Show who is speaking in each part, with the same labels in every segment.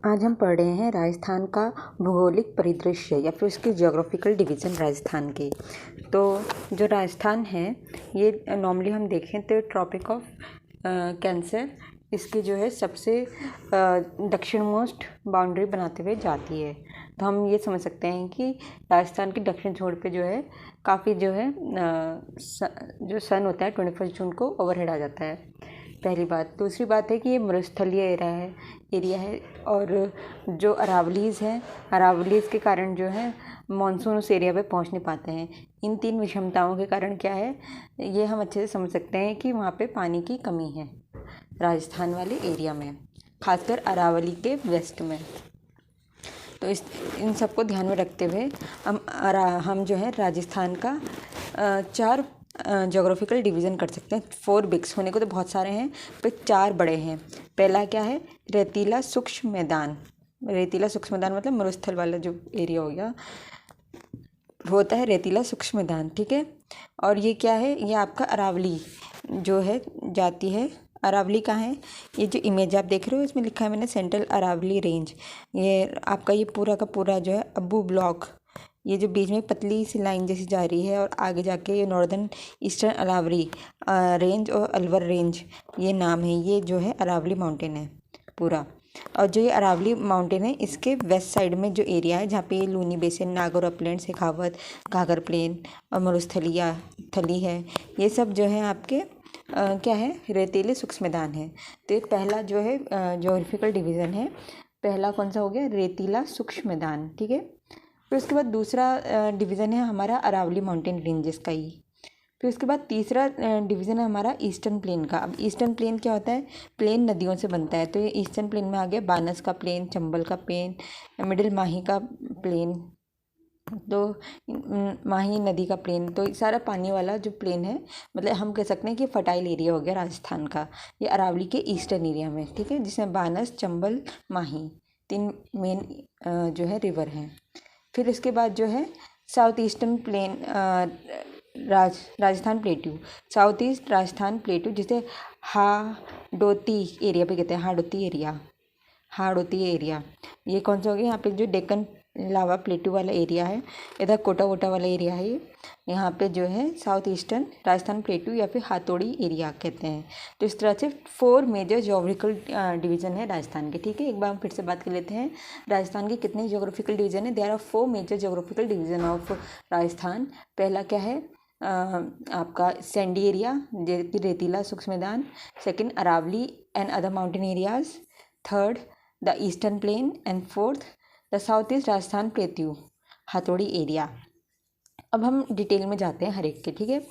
Speaker 1: आज हम पढ़ रहे हैं राजस्थान का भौगोलिक परिदृश्य या फिर उसके ज्योग्राफिकल डिवीज़न राजस्थान के। तो जो राजस्थान है ये नॉर्मली हम देखें तो ट्रॉपिक ऑफ कैंसर इसकी जो है सबसे दक्षिण मोस्ट बाउंड्री बनाते हुए जाती है। तो हम ये समझ सकते हैं कि राजस्थान के दक्षिण छोर पे जो है काफ़ी जो है जो सन होता है 21 जून को ओवरहेड आ जाता है, पहली बात। दूसरी बात है कि ये मरुस्थलीय एरिया है और जो अरावलीज़ हैं, अरावलीज़ के कारण जो है मानसून उस एरिया पे पहुंच नहीं पाते हैं। इन तीन विषमताओं के कारण क्या है, ये हम अच्छे से समझ सकते हैं कि वहाँ पे पानी की कमी है राजस्थान वाले एरिया में, खासकर अरावली के वेस्ट में। तो इन सबको ध्यान में रखते हुए हम जो है राजस्थान का चार ज्योग्राफिकल डिवीज़न कर सकते हैं। 4 बिग्स होने को तो बहुत सारे हैं पर 4 बड़े हैं। पहला क्या है, रेतीला शुष्क मैदान। रेतीला शुष्क मैदान मतलब मरुस्थल वाला जो एरिया हो गया वो होता है रेतीला शुष्क मैदान, ठीक है। और ये क्या है, ये आपका अरावली जो है जाती है। अरावली कहाँ है, ये जो इमेज आप देख रहे हो इसमें लिखा है मैंने सेंट्रल अरावली रेंज। ये आपका ये पूरा का पूरा जो है अब्बू ब्लॉक, ये जो बीच में पतली सी लाइन जैसी जा रही है और आगे जाके ये नॉर्दर्न ईस्टर्न अरावली रेंज और अलवर रेंज ये नाम है। ये जो है अरावली माउंटेन है पूरा। और जो ये अरावली माउंटेन है इसके वेस्ट साइड में जो एरिया है जहाँ पे ये Luni basin, Nagaur upland, Shekhawat, घाघर plane और मरुस्थलिया थली है, ये सब जो है आपके क्या है, रेतीले शुष्क मैदान है। तो ये पहला जो है ज्योग्राफिकल डिवीज़न है, पहला कौन सा हो गया, रेतीला शुष्क मैदान, ठीक है। फिर उसके बाद दूसरा डिवीज़न है हमारा अरावली माउंटेन रेंजेस का ही। फिर उसके बाद तीसरा डिवीज़न है हमारा ईस्टर्न प्लेन का। अब ईस्टर्न प्लेन क्या होता है, प्लेन नदियों से बनता है। तो ये ईस्टर्न प्लेन में आ गया बानस का प्लेन, चंबल का प्लेन, मिडिल माही का प्लेन, तो माही नदी का प्लेन। तो सारा पानी वाला जो प्लेन है, मतलब हम कह सकते हैं कि फर्टाइल एरिया हो गया राजस्थान का, ये अरावली के ईस्टर्न एरिया में, ठीक है, जिसमें बानस, चंबल, माही 3 मेन जो है रिवर हैं। फिर इसके बाद जो है south eastern plane Rajasthan प्लेटू, south east Rajasthan प्लेटू, जिसे हाड़ौती एरिया पे कहते हैं, हाड़ौती एरिया। ये कौन सा हो गया, यहाँ पे जो डेक्कन लावा प्लेटू वाला एरिया है, इधर कोटा वोटा वाला एरिया है ये, यहाँ पे जो है साउथ ईस्टर्न राजस्थान प्लेटू या फिर हाथोड़ी एरिया कहते हैं। तो इस तरह से 4 मेजर ज्योग्राफिकल डिवीज़न है राजस्थान के, ठीक है। एक बार हम फिर से बात कर लेते हैं, राजस्थान के कितने ज्योग्राफिकल डिवीज़न है। There are 4 major geographical division of Rajasthan. पहला क्या है, आपका सैंडी एरिया, रेतीला शुष्क मैदान। Second, Aravalli and other mountain areas. Third, the eastern plain. And fourth, the south east Rajasthan plateau, Hadoti area. अब हम डिटेल में जाते हैं हर एक के, ठीक है।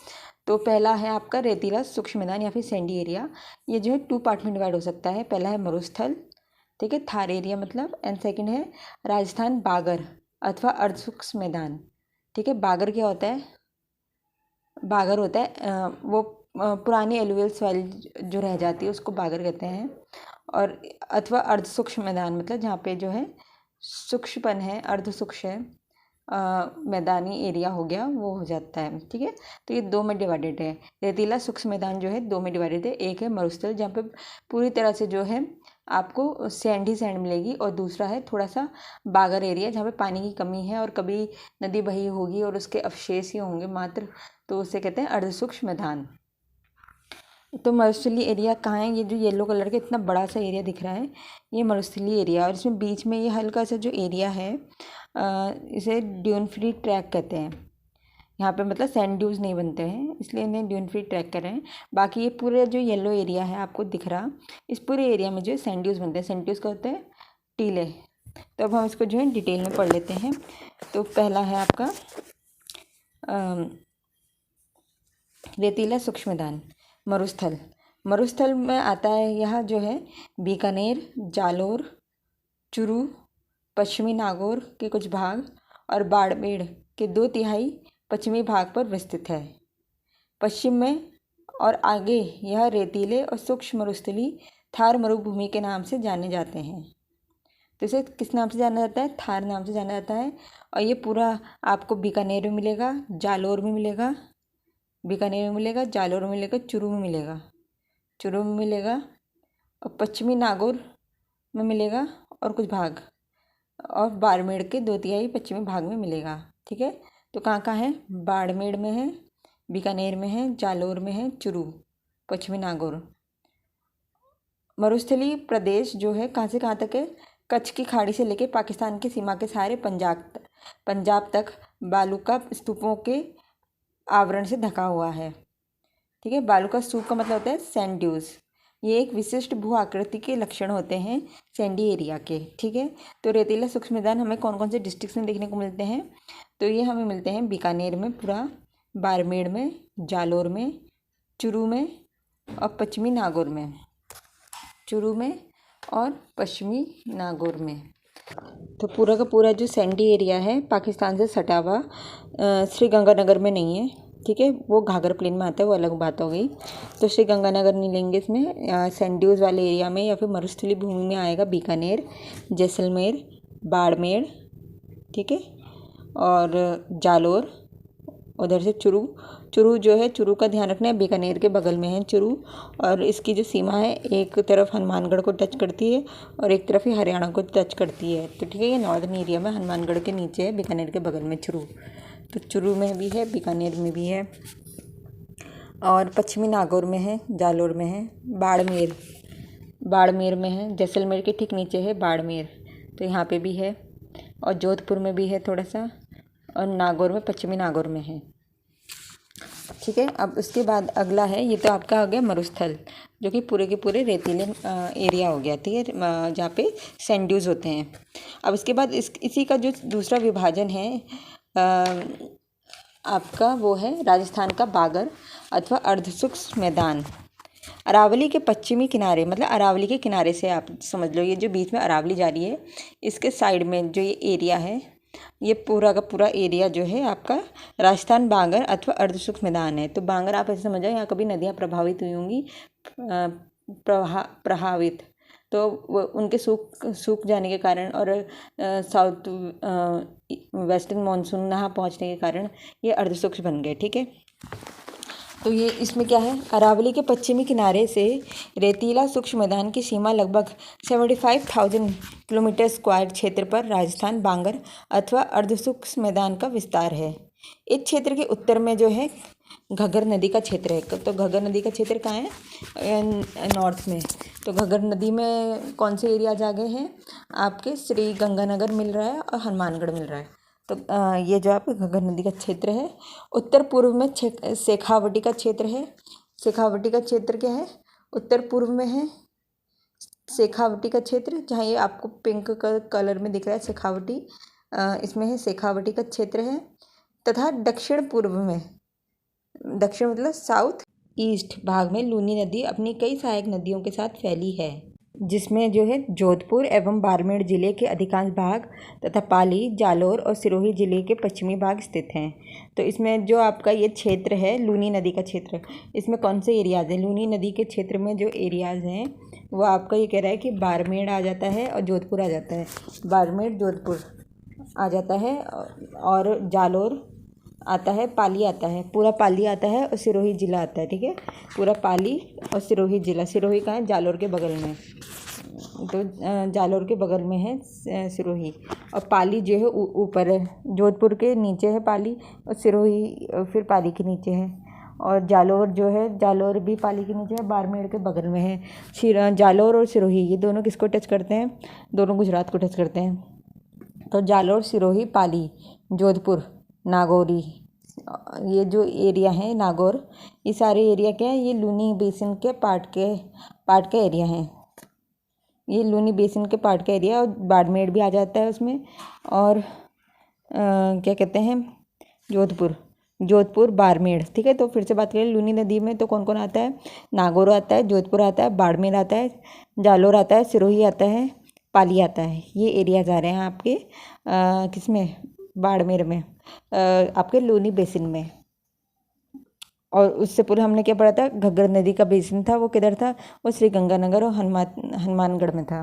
Speaker 1: तो पहला है आपका रेतीला शुष्क मैदान या फिर सैंडी एरिया। ये जो है 2 पार्ट में डिवाइड हो सकता है। पहला है मरुस्थल, ठीक है, थार एरिया मतलब। एंड सेकंड है राजस्थान बागर अथवा अर्ध शुष्क मैदान, ठीक है। बागर क्या होता है, बागर होता है वो पुरानी एलुवियल सॉइल जो रह जाती है उसको बागर कहते हैं। और अथवा अर्ध शुष्क मैदान मतलब जहाँ पे जो है शुष्कपन है, अर्ध शुष्क है, मैदानी एरिया हो गया वो हो जाता है, ठीक है। तो ये 2 में डिवाइडेड है। रेतीला शुष्क मैदान जो है 2 में डिवाइडेड है। एक है मरुस्थल जहाँ पे पूरी तरह से जो है आपको सैंड ही सैंड मिलेगी, और दूसरा है थोड़ा सा बागर एरिया जहाँ पे पानी की कमी है और कभी नदी बही होगी और उसके अवशेष ही होंगे मात्र, तो उसे कहते हैं अर्ध शुष्क मैदान। तो मरुस्थलीय एरिया कहाँ है, ये जो येलो कलर का इतना बड़ा सा एरिया दिख रहा है ये मरुस्थलीय एरिया, और इसमें बीच में ये हल्का सा जो एरिया है इसे ड्यून फ्री ट्रैक कहते हैं। यहाँ पे मतलब सैंड ड्यूज नहीं बनते हैं इसलिए इन्हें ड्यून फ्री ट्रैक कर रहे हैं। बाकी ये पूरे जो येलो एरिया है आपको दिख रहा, इस पूरे एरिया में जो सैंड ड्यूज बनते हैं। सैंड ड्यूज का होते हैं टीले। तो अब हम इसको जो है डिटेल में पढ़ लेते हैं। तो पहला है आपका रेतीला शुष्क मैदान, मरुस्थल। मरुस्थल में आता है यह जो है बीकानेर, जालोर, चुरू, पश्चिमी नागौर के कुछ भाग और बाड़मेर के 2/3 पश्चिमी भाग पर विस्तृत है। पश्चिम में और आगे यह रेतीले और सूक्ष्म मरुस्थली थार मरुभूमि के नाम से जाने जाते हैं। तो इसे किस नाम से जाना जाता है, थार नाम से जाना जाता है। और ये पूरा आपको बीकानेर में मिलेगा, जालोर में मिलेगा, बीकानेर में मिलेगा, जालोर में मिलेगा, चुरू में मिलेगा, और पश्चिमी नागौर में मिलेगा, और कुछ भाग और बाड़मेर के 2/3 पश्चिमी भाग में मिलेगा। ठीक है, तो कहाँ कहाँ है? बाड़मेर में है, बीकानेर में है, जालोर में है, चुरू, पश्चिमी नागौर। मरुस्थलीय प्रदेश जो है कहाँ से कहाँ तक है? कच्छ की खाड़ी से लेकर पाकिस्तान की सीमा के सहारे पंजाब तक बालू का स्तूपों के आवरण से ढका हुआ है। ठीक है, बालू का स्तूप का मतलब होता है सैंड ड्यूज। ये एक विशिष्ट भू आकृति के लक्षण होते हैं सैंडी एरिया के। ठीक है, तो रेतीला शुष्क मैदान हमें कौन कौन से डिस्ट्रिक्ट में देखने को मिलते हैं? तो ये हमें मिलते हैं बीकानेर में पूरा, बाड़मेर में, जालोर में, चुरू में और पश्चिमी नागौर में। चुरू में और पश्चिमी नागौर में। तो पूरा का पूरा जो सैंडी एरिया है पाकिस्तान से सटा हुआ, श्रीगंगानगर में नहीं है। ठीक है, वो घाघर प्लेन में आता है, वो अलग बात हो गई। तो श्रीगंगानगर नहीं लेंगे इसमें, सैंड्यूज वाले एरिया में या फिर मरुस्थलीय भूमि में आएगा बीकानेर, जैसलमेर, बाड़मेर, ठीक है, और जालोर। उधर से चुरू जो है, चुरू का ध्यान रखना है, बीकानेर के बगल में है चुरू। और इसकी जो सीमा है एक तरफ हनुमानगढ़ को टच करती है और एक तरफ ही हरियाणा को टच करती है। तो ठीक है, ये नॉर्दर्न एरिया में हनुमानगढ़ के नीचे है, बीकानेर के बगल में चुरू। तो चुरू में भी है, बीकानेर में भी है और पश्चिमी नागौर में है, जालोर में है, बाड़मेर में है, जैसलमेर के ठीक नीचे है बाड़मेर, तो यहाँ पे भी है। और जोधपुर में भी है थोड़ा सा, और नागौर में, पश्चिमी नागौर में है। ठीक है, अब उसके बाद अगला है, ये तो आपका हो गया मरुस्थल, जो कि पूरे के पूरे रेतीले एरिया हो गया। ठीक है, जहाँ पे सैंड ड्यूज होते हैं। अब इसके बाद इसी का जो दूसरा विभाजन है आपका, वो है राजस्थान का बागर अथवा अर्धशुष्क मैदान। अरावली के पश्चिमी किनारे, मतलब अरावली के किनारे से आप समझ लो, ये जो बीच में अरावली जा रही है, इसके साइड में जो ये एरिया है, ये पूरा का पूरा एरिया जो है आपका राजस्थान बांगर अथवा अर्धशुष्क मैदान है। तो बांगर आप ऐसे समझो, यहाँ कभी नदियाँ प्रभावित हुई होंगी, प्रभावित, तो वो उनके सूख जाने के कारण और साउथ वेस्टर्न मानसून यहाँ पहुँचने के कारण ये अर्धशुष्क बन गए। ठीक है, तो ये इसमें क्या है, अरावली के पश्चिमी किनारे से रेतीला शुष्क मैदान की सीमा लगभग 75,000 किलोमीटर स्क्वायर क्षेत्र पर राजस्थान बांगर अथवा अर्धशुष्क मैदान का विस्तार है। इस क्षेत्र के उत्तर में जो है घग्गर नदी का क्षेत्र है। तो घग्गर नदी का क्षेत्र कहाँ है? नॉर्थ में। तो घग्गर नदी में कौन से एरिया आ गए हैं आपके? श्री गंगानगर मिल रहा है और हनुमानगढ़ मिल रहा है। तो ये जो आपके घग्गर नदी का क्षेत्र है। उत्तर पूर्व में शेखावटी का क्षेत्र है। शेखावटी का क्षेत्र क्या है? उत्तर पूर्व में है शेखावटी का क्षेत्र, जहाँ ये आपको पिंक कलर में दिख रहा है शेखावटी, इसमें है शेखावटी का क्षेत्र है। तथा दक्षिण पूर्व में, दक्षिण मतलब साउथ ईस्ट भाग में लूनी नदी अपनी कई सहायक नदियों के साथ फैली है, जिसमें जो है जोधपुर एवं बाड़मेर जिले के अधिकांश भाग तथा पाली, जालोर और सिरोही जिले के पश्चिमी भाग स्थित हैं। तो इसमें जो आपका ये क्षेत्र है लूनी नदी का क्षेत्र, इसमें कौन से एरियाज़ हैं? लूनी नदी के क्षेत्र में जो एरियाज़ हैं वो आपका ये कह रहा है कि बाड़मेर आ जाता है और जोधपुर आ जाता है। बाड़मेर, जोधपुर आ जाता है और जालोर आता है, पाली आता है, पूरा पाली आता है और सिरोही जिला आता है। ठीक है, पूरा पाली और सिरोही जिला। सिरोही कहाँ है? जालोर के बगल में। तो जालोर के बगल में है सिरोही, और पाली जो है ऊपर है, जोधपुर के नीचे है पाली, और सिरोही फिर पाली के नीचे है। और जालोर जो है, जालोर भी पाली के नीचे है, बाड़मेर के बगल में है। जालोर और सिरोही ये दोनों किसको टच करते हैं? दोनों गुजरात को टच करते हैं। तो जालोर, सिरोही, पाली, जोधपुर, नागौरी, ये जो एरिया है नागौर, ये सारे एरिया क्या है? ये लूनी बेसिन के पार्ट का एरिया है। ये लूनी बेसिन के पार्ट का एरिया, और बाड़मेर भी आ जाता है उसमें। और क्या कहते हैं, जोधपुर, बाड़मेर। ठीक है, तो फिर से बात करें लूनी नदी में तो कौन कौन आता है? नागौर आता है, जोधपुर आता है, बाड़मेर आता है, जालोर आता है, सिरोही आता है, पाली आता है। ये एरियाज आ रहे हैं आपके किसमें? बाड़मेर में, आपके लूनी बेसिन में। और उससे पूर्व हमने क्या पढ़ा था? घग्गर नदी का बेसिन था, वो किधर था? वो श्री गंगानगर और हनुमानगढ़ में था।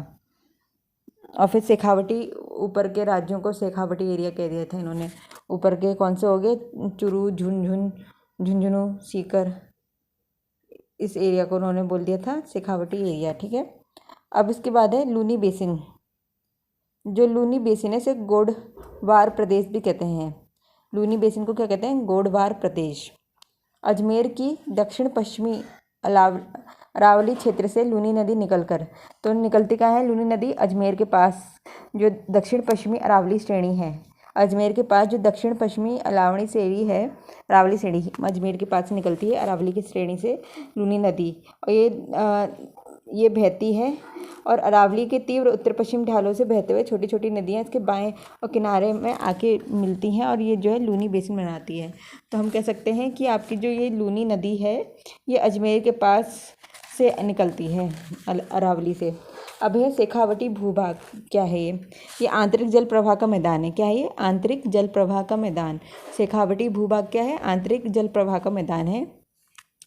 Speaker 1: और फिर शेखावटी, ऊपर के राज्यों को शेखावटी एरिया कह दिया था इन्होंने। ऊपर के कौन से हो गए? चुरू, झुंझुनू, सीकर, इस एरिया को उन्होंने बोल दिया था शेखावटी एरिया। ठीक है, अब इसके बाद है लूनी बेसिन। जो लूनी बेसिन है इसे गोडवार प्रदेश भी कहते हैं। लूनी बेसिन को क्या कहते हैं? गोडवार प्रदेश। अजमेर की दक्षिण पश्चिमी अरावली क्षेत्र से लूनी नदी निकलकर, तो निकलती कहाँ है लूनी नदी? अजमेर के पास जो दक्षिण पश्चिमी अरावली श्रेणी है, अजमेर के पास जो दक्षिण पश्चिमी अरावली श्रेणी है, अरावली श्रेणी अजमेर के पास से निकलती है, अरावली की श्रेणी से लूनी नदी। और ये बहती है और अरावली के तीव्र उत्तर पश्चिम ढालों से बहते हुए छोटी छोटी नदियाँ इसके बाएं और किनारे में आके मिलती हैं और ये जो है लूनी बेसिन बनाती है। तो हम कह सकते हैं कि आपकी जो ये लूनी नदी है ये अजमेर के पास से निकलती है अरावली से। अब है शेखावटी भूभाग। क्या है ये आंतरिक जल प्रवाह का मैदान है। क्या है ये? आंतरिक जल प्रवाह का मैदान। शेखावटी भूभाग क्या है? आंतरिक जल प्रवाह का मैदान है।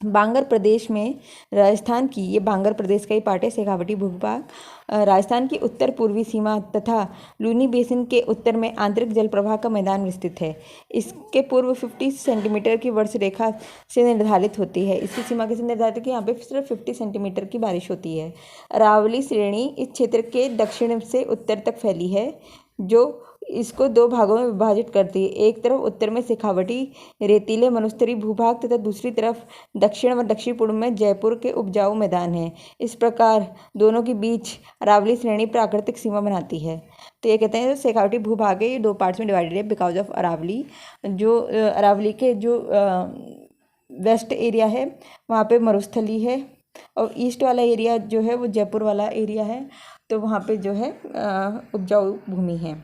Speaker 1: बांगर प्रदेश में राजस्थान की, ये बांगर प्रदेश का ही पार्ट है शेखावटी भूभाग, राजस्थान की उत्तर पूर्वी सीमा तथा लूनी बेसिन के उत्तर में आंतरिक जल प्रवाह का मैदान विस्तृत है। इसके पूर्व 50 सेंटीमीटर की वर्ष रेखा से निर्धारित होती है। इसकी सीमा कैसे निर्धारित है कि यहाँ पे सिर्फ 50 सेंटीमीटर की बारिश होती है। अरावली श्रेणी इस क्षेत्र के दक्षिण से उत्तर तक फैली है, जो इसको दो भागों में विभाजित करती है। एक तरफ उत्तर में शेखावटी रेतीले मनुस्तरी भूभाग तथा दूसरी तरफ दक्षिण व दक्षिण पूर्व में जयपुर के उपजाऊ मैदान है। इस प्रकार दोनों के बीच अरावली श्रेणी प्राकृतिक सीमा बनाती है। तो ये कहते हैं जो शेखावटी भूभाग है ये दो पार्ट्स में डिवाइडेड है बिकॉज ऑफ अरावली। जो अरावली के जो वेस्ट एरिया है वहाँ पे मरुस्थली है और ईस्ट वाला एरिया जो है वो जयपुर वाला एरिया है, तो वहाँ पे जो है उपजाऊ भूमि है।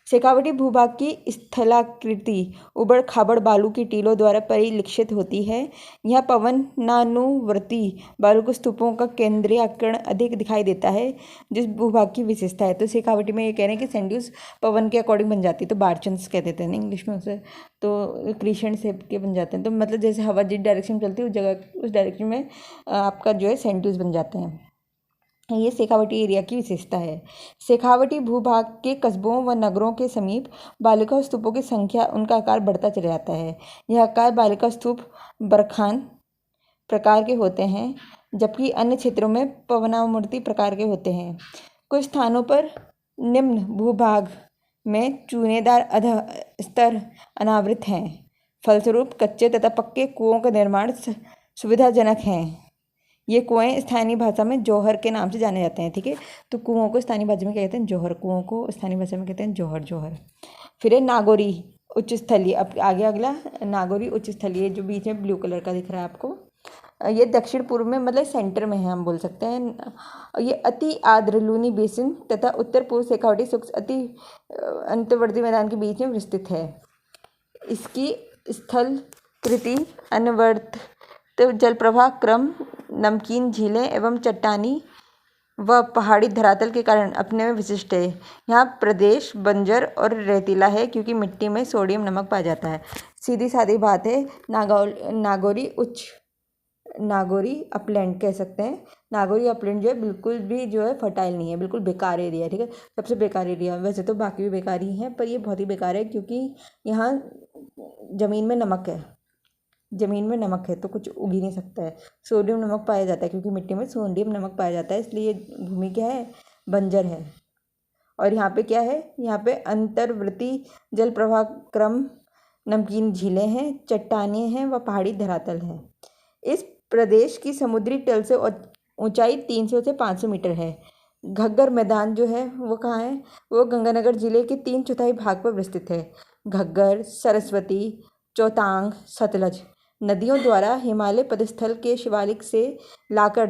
Speaker 1: शेखावटी भूभाग की स्थलाकृति उबड़ खाबड़ बालू की टीलों द्वारा परिलक्षित होती है। यह पवनानुवर्ती बालू स्तूपों का केंद्रीयकरण अधिक दिखाई देता है, जिस भूभाग की विशेषता है। तो शेखावटी में ये कह रहे हैं कि सैंड पवन के अकॉर्डिंग बन जाती है, तो बारचंस कह देते हैं ना इंग्लिश में उसे, तो क्रीशेंट शेप के बन जाते हैं। तो मतलब जैसे हवा जिस डायरेक्शन में चलती है उस जगह उस डायरेक्शन में आपका जो है सैंड बन जाते हैं। ये शेखावटी एरिया की विशेषता है। शेखावटी भूभाग के कस्बों व नगरों के समीप बालिका स्तूपों की संख्या उनका आकार बढ़ता चला जाता है। यह आकार बालिका स्तूप बरखान प्रकार के होते हैं, जबकि अन्य क्षेत्रों में पवनामूर्ति प्रकार के होते हैं। कुछ स्थानों पर निम्न भूभाग में चूनेदार अध स्तर अनावृत हैं। फलस्वरूप कच्चे तथा पक्के कुओं का निर्माण सुविधाजनक है। ये कुएं स्थानीय भाषा में जौहर के नाम से जाने जाते हैं। ठीक है, तो कुओं को स्थानीय भाषा में क्या कहते हैं? जौहर। कुओं को स्थानीय भाषा में कहते हैं जौहर। जौहर। फिर है नागौरी उच्च स्थलीय। अब आगे अगला नागौरी उच्च स्थलीय जो बीच में ब्लू कलर का दिख रहा है आपको, ये दक्षिण पूर्व में मतलब सेंटर में है हम बोल सकते हैं। ये अति आर्द्र लूनी बेसिन तथा उत्तर पूर्व शेखावटी शुष्क अति अंतर्वर्ती मैदान के बीच में विस्तृत है। इसकी स्थल कृति अनवर्त जल प्रवाह क्रम नमकीन झीलें एवं चट्टानी व पहाड़ी धरातल के कारण अपने में विशिष्ट है। यहाँ प्रदेश बंजर और रेतीला है क्योंकि मिट्टी में सोडियम नमक पाया जाता है। सीधी सादी बात है। नागौरी अपलैंड कह सकते हैं। नागौरी अपलैंड जो है बिल्कुल भी जो है फर्टाइल नहीं है, बिल्कुल बेकार एरिया है। ठीक है, सबसे बेकार एरिया। वैसे तो बाकी भी बेकार ही हैं पर ये बहुत ही बेकार है क्योंकि यहाँ ज़मीन में नमक है, ज़मीन में नमक है तो कुछ उग ही नहीं सकता है। सोडियम नमक पाया जाता है क्योंकि मिट्टी में सोडियम नमक पाया जाता है, इसलिए भूमि क्या है? बंजर है। और यहाँ पे क्या है? यहाँ पे अंतर्वर्ती जल प्रवाह क्रम नमकीन झीलें हैं, चट्टानें हैं व पहाड़ी धरातल है। इस प्रदेश की समुद्री तल से ऊंचाई 300 से 500 मीटर है। घग्गर मैदान जो है वो कहाँ है? वो गंगानगर जिले के 3/4 भाग पर विस्तृत है। घग्गर, सरस्वती, चौतांग, सतलज नदियों द्वारा हिमालय पदस्थल के शिवालिक से लाकर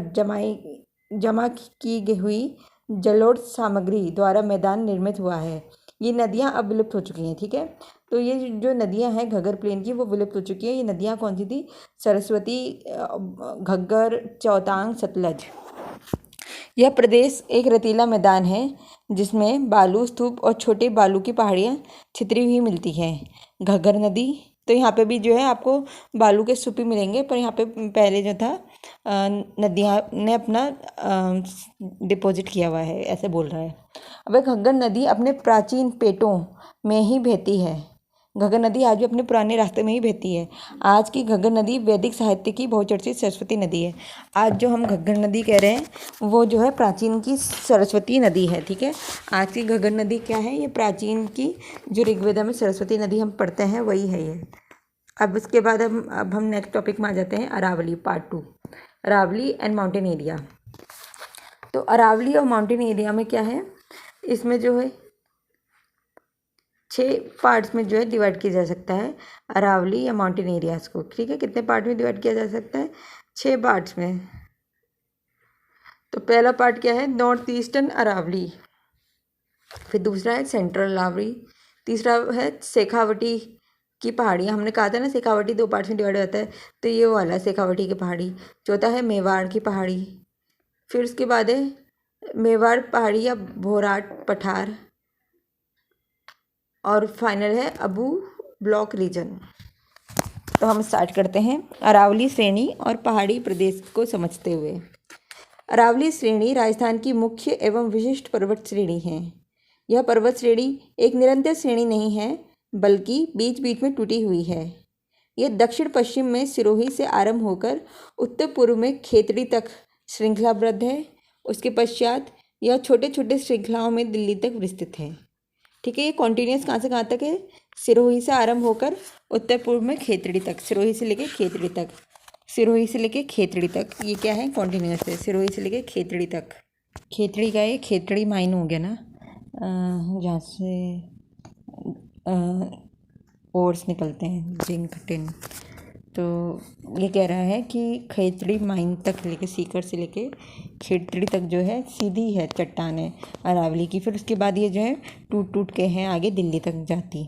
Speaker 1: जमा की हुई जलोढ़ सामग्री द्वारा मैदान निर्मित हुआ है। ये नदियाँ अब विलुप्त हो चुकी हैं। ठीक है, तो ये जो नदियाँ हैं घग्गर प्लेन की वो विलुप्त हो चुकी हैं। ये नदियाँ कौन सी थी? सरस्वती, घग्गर, चौतांग, सतलज। यह प्रदेश एक रेतीला मैदान है जिसमें बालू स्तूप और छोटे बालू की पहाड़ियाँ छितरी हुई मिलती हैं। घग्गर नदी, तो यहाँ पे भी जो है आपको बालू के स्तूप ही मिलेंगे, पर यहाँ पे पहले जो था नदियाँ ने अपना डिपॉजिट किया हुआ है, ऐसे बोल रहा है। अब घग्गर नदी अपने प्राचीन पेटों में ही बहती है। घग्गर नदी आज भी अपने पुराने रास्ते में ही बहती है। आज की घग्गर नदी वैदिक साहित्य की बहुचर्चित सरस्वती नदी है। आज जो हम घग्गर नदी कह रहे हैं वो जो है प्राचीन की सरस्वती नदी है, ठीक है। आज की घग्गर नदी क्या है, ये प्राचीन की जो ऋग्वेदा में सरस्वती नदी हम पढ़ते हैं वही है ये। अब इसके बाद अब हम नेक्स्ट टॉपिक में आ जाते हैं, Aravalli part 2, Aravalli and mountain area. तो अरावली और माउंटेन एरिया में क्या है, इसमें जो है 6 पार्ट्स में जो है डिवाइड किया जा सकता है अरावली या माउंटेन एरियाज को, ठीक है। कितने पार्ट में डिवाइड किया जा सकता है, 6 पार्ट्स में। तो पहला पार्ट क्या है, नॉर्थ ईस्टर्न अरावली, फिर दूसरा है सेंट्रल अरावली, तीसरा है शेखावटी की पहाड़ियाँ। हमने कहा था ना शेखावटी 2 पार्ट्स में डिवाइड होता है, तो ये वाला शेखावटी की पहाड़ी। चौथा है मेवाड़ की पहाड़ी, फिर उसके बाद है मेवाड़ पहाड़ी या भोराट पठार, और फाइनल है अबू ब्लॉक रीजन। तो हम स्टार्ट करते हैं अरावली श्रेणी और पहाड़ी प्रदेश को समझते हुए। अरावली श्रेणी राजस्थान की मुख्य एवं विशिष्ट पर्वत श्रेणी है। यह पर्वत श्रेणी एक निरंतर श्रेणी नहीं है, बल्कि बीच बीच में टूटी हुई है। यह दक्षिण पश्चिम में सिरोही से आरंभ होकर उत्तर पूर्व में खेतड़ी तक श्रृंखलाबद्ध है। उसके पश्चात यह छोटे छोटे श्रृंखलाओं में दिल्ली तक विस्तृत है, ठीक है। ये कॉन्टिन्यूस कहाँ से कहाँ तक है, सिरोही से आरंभ होकर उत्तर पूर्व में खेतड़ी तक, सिरोही से लेके खेतड़ी तक, सिरोही से लेके खेतड़ी तक, ये क्या है, कॉन्टिन्यूस है, सिरोही से लेके खेतड़ी तक। खेतड़ी का ये खेतड़ी माइन हो गया ना, जहाँ से ओर्स निकलते हैं, जिंक टिन। तो ये कह रहा है कि खेतड़ी माइन तक लेके, सीकर से लेके खेतड़ी तक जो है सीधी है चट्टानें अरावली की। फिर उसके बाद ये जो है टूट टूट के हैं आगे दिल्ली तक जाती।